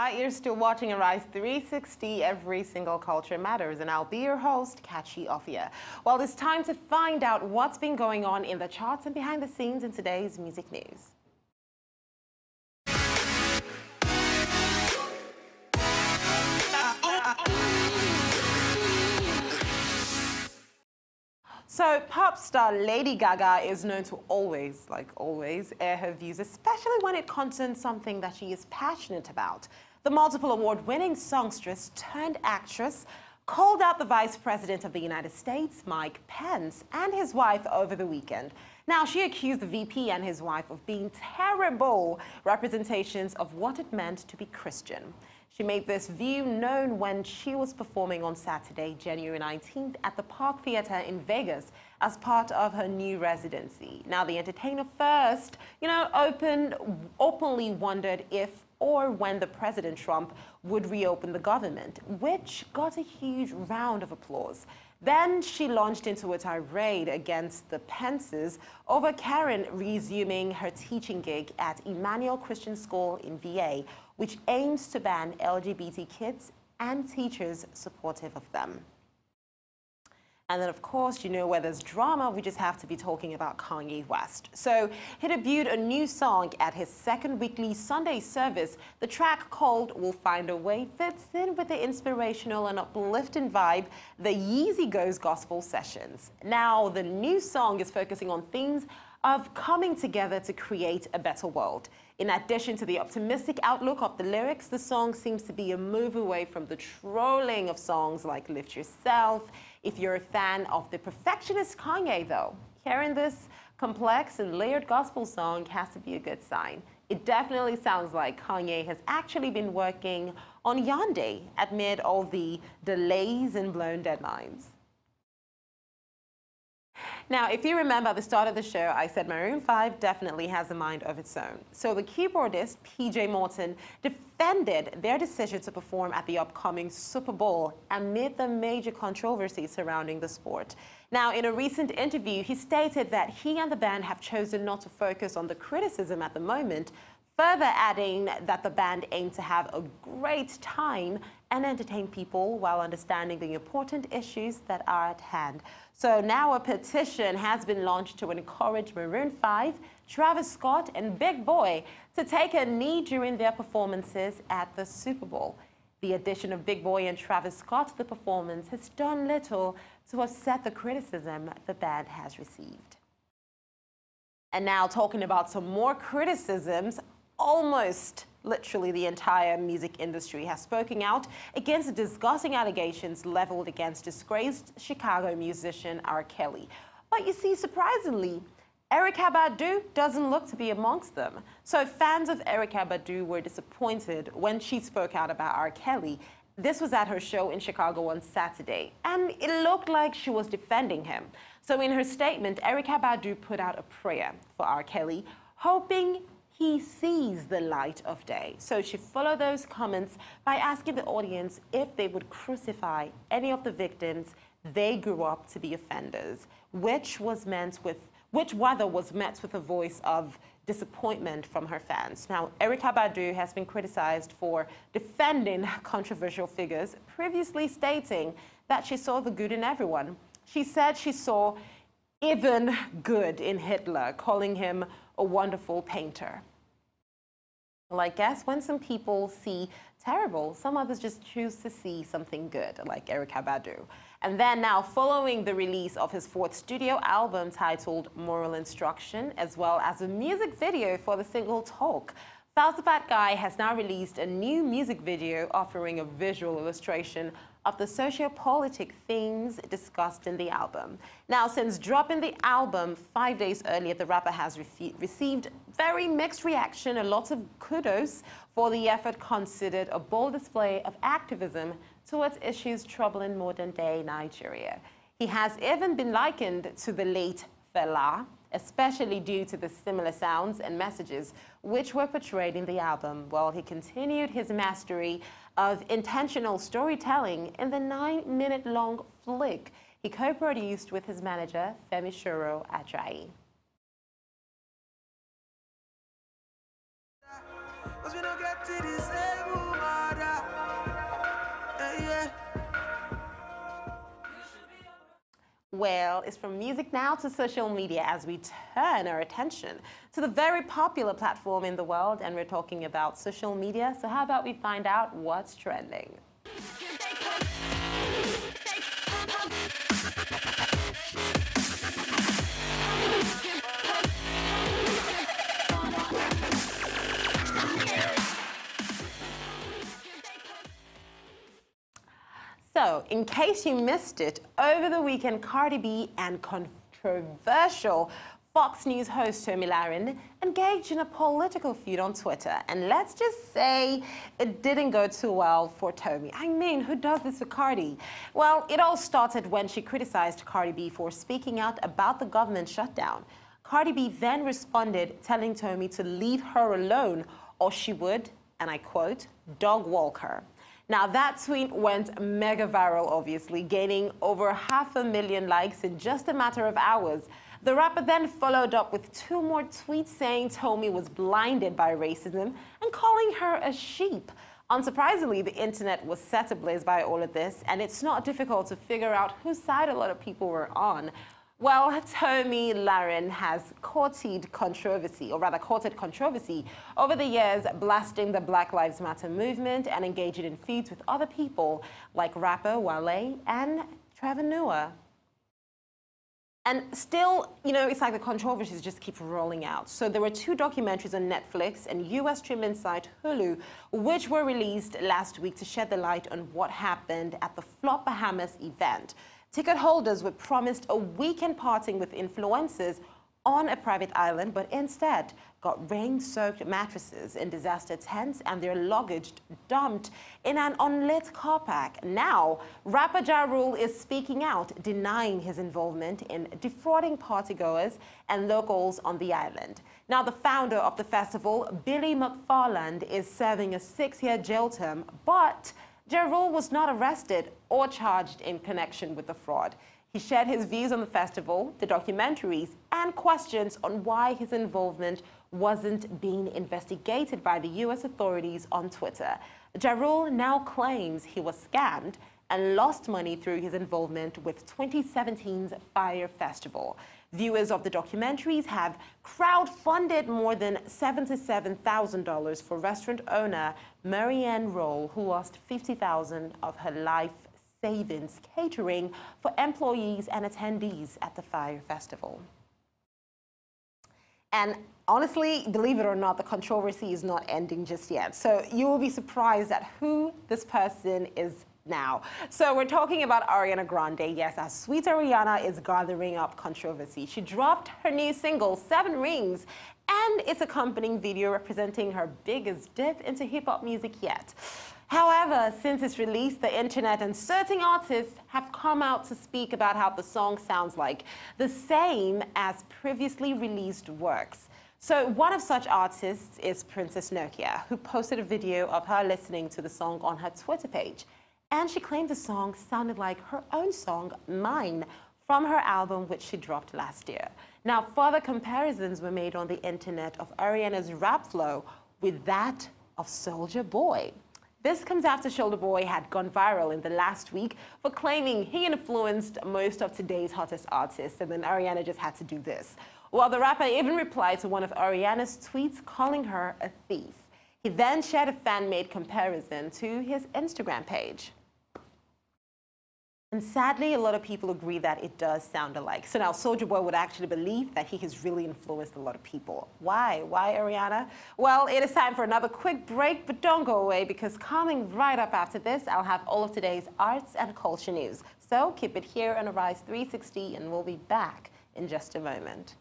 right, you're still watching Arise 360, every single culture matters, and I'll be your host, Kachi Ofia. Well, it's time to find out what's been going on in the charts and behind the scenes in today's music news. So, pop star Lady Gaga is known to always, air her views, especially when it concerns something that she is passionate about. The multiple award-winning songstress turned actress called out the Vice President of the United States, Mike Pence, and his wife over the weekend. Now, she accused the VP and his wife of being terrible representations of what it meant to be Christian. She made this view known when she was performing on Saturday, January 19th at the Park Theater in Vegas as part of her new residency. Now, the entertainer first, openly wondered if or when the President Trump would reopen the government, which got a huge round of applause. Then she launched into a tirade against the Pences over Karen resuming her teaching gig at Emmanuel Christian School in VA, which aims to ban LGBT kids and teachers supportive of them. And then, of course, where there's drama, we just have to be talking about Kanye West. So he debuted a new song at his second weekly Sunday service. The track called We'll Find a Way fits in with the inspirational and uplifting vibe, the Yeezy Goes Gospel Sessions. Now, the new song is focusing on themes of coming together to create a better world. In addition to the optimistic outlook of the lyrics, the song seems to be a move away from the trolling of songs like Lift Yourself. If you're a fan of the perfectionist Kanye, though, hearing this complex and layered gospel song has to be a good sign. It definitely sounds like Kanye has actually been working on Yonde amid all the delays and blown deadlines. Now, if you remember at the start of the show, I said Maroon 5 definitely has a mind of its own. So the keyboardist, PJ Morton, defended their decision to perform at the upcoming Super Bowl amid the major controversy surrounding the sport. Now, in a recent interview, he stated that he and the band have chosen not to focus on the criticism at the moment, further adding that the band aimed to have a great time and entertain people while understanding the important issues that are at hand. So now a petition has been launched to encourage Maroon 5, Travis Scott, and Big Boy to take a knee during their performances at the Super Bowl. The addition of Big Boy and Travis Scott to the performance has done little to offset the criticism the band has received. And now talking about some more criticisms, almost literally the entire music industry has spoken out against the disgusting allegations leveled against disgraced Chicago musician R. Kelly. But you see, surprisingly, Erykah Badu doesn't look to be amongst them. So fans of Erykah Badu were disappointed when she spoke out about R. Kelly. This was at her show in Chicago on Saturday, and it looked like she was defending him. So in her statement, Erykah Badu put out a prayer for R. Kelly, hoping he sees the light of day. So she followed those comments by asking the audience if they would crucify any of the victims they grew up to be offenders, which was met with a voice of disappointment from her fans. Now, Erykah Badu has been criticized for defending controversial figures, previously stating that she saw the good in everyone. She said she saw even good in Hitler, calling him a wonderful painter. Well, I guess when some people see terrible, some others just choose to see something good, like Erykah Badu. And then now, following the release of his fourth studio album titled Moral Instruction, as well as a music video for the single Talk, Falz the Fat Guy has now released a new music video offering a visual illustration of the socio-politic themes discussed in the album. Now, since dropping the album 5 days earlier, the rapper has received very mixed reaction, a lot of kudos for the effort, considered a bold display of activism towards issues troubling modern-day Nigeria. He has even been likened to the late Fela, especially due to the similar sounds and messages which were portrayed in the album, while he continued his mastery of intentional storytelling in the 9-minute-long flick he co-produced with his manager, Femi Ajayi. Cause we don't get to this woman. Well, it's from music now to social media as we turn our attention to the very popular platform in the world, and we're talking about social media. So how about we find out what's trending? So, in case you missed it, over the weekend, Cardi B and controversial Fox News host Thome engaged in a political feud on Twitter. And let's just say it didn't go too well for Thome. I mean, who does this for Cardi? Well, it all started when she criticized Cardi B for speaking out about the government shutdown. Cardi B then responded, telling Thome to leave her alone, or she would, and I quote, dog walk her. Now, that tweet went mega viral, obviously, gaining over 500,000 likes in just a matter of hours. The rapper then followed up with 2 more tweets saying Thome was blinded by racism and calling her a sheep. Unsurprisingly, the internet was set ablaze by all of this, and it's not difficult to figure out whose side a lot of people were on. Well, Thome has courted controversy over the years, blasting the Black Lives Matter movement and engaging in feuds with other people like rapper Wale and Trevor Noah. And still, it's like the controversies just keep rolling out. So there were 2 documentaries on Netflix and US streaming site Hulu, which were released last week to shed the light on what happened at the Flop Bahamas event. Ticket holders were promised a weekend partying with influencers on a private island, but instead got rain-soaked mattresses in disaster tents and their luggage dumped in an unlit car park. Now, rapper Ja Rule is speaking out, denying his involvement in defrauding partygoers and locals on the island. Now, the founder of the festival, Billy McFarland, is serving a 6-year jail term, but Ja Rule was not arrested or charged in connection with the fraud. He shared his views on the festival, the documentaries, and questions on why his involvement wasn't being investigated by the U.S. authorities on Twitter. Ja Rule now claims he was scammed and lost money through his involvement with 2017's Fire Festival. Viewers of the documentaries have crowdfunded more than $77,000 for restaurant owner Marianne Roll, who lost $50,000 of her life savings catering for employees and attendees at the Fire Festival. And honestly, believe it or not, the controversy is not ending just yet. So you will be surprised at who this person is now. So we're talking about Ariana Grande. Yes, our sweet Ariana is gathering up controversy. She dropped her new single, 7 Rings, and its accompanying video representing her biggest dip into hip-hop music yet. However, since its release, the internet and certain artists have come out to speak about how the song sounds like the same as previously released works. So one of such artists is Princess Nokia, who posted a video of her listening to the song on her Twitter page. And she claimed the song sounded like her own song, Mine, from her album, which she dropped last year. Now, further comparisons were made on the internet of Ariana's rap flow with that of Soulja Boy. This comes after Soulja Boy had gone viral in the last week for claiming he influenced most of today's hottest artists, and then Ariana just had to do this. Well, the rapper even replied to one of Ariana's tweets calling her a thief. He then shared a fan-made comparison to his Instagram page. And sadly, a lot of people agree that it does sound alike. So now Soulja Boy would actually believe that he has really influenced a lot of people. Why? Why, Ariana? Well, it is time for another quick break, but don't go away, because coming right up after this, I'll have all of today's arts and culture news. So keep it here on Arise 360, and we'll be back in just a moment.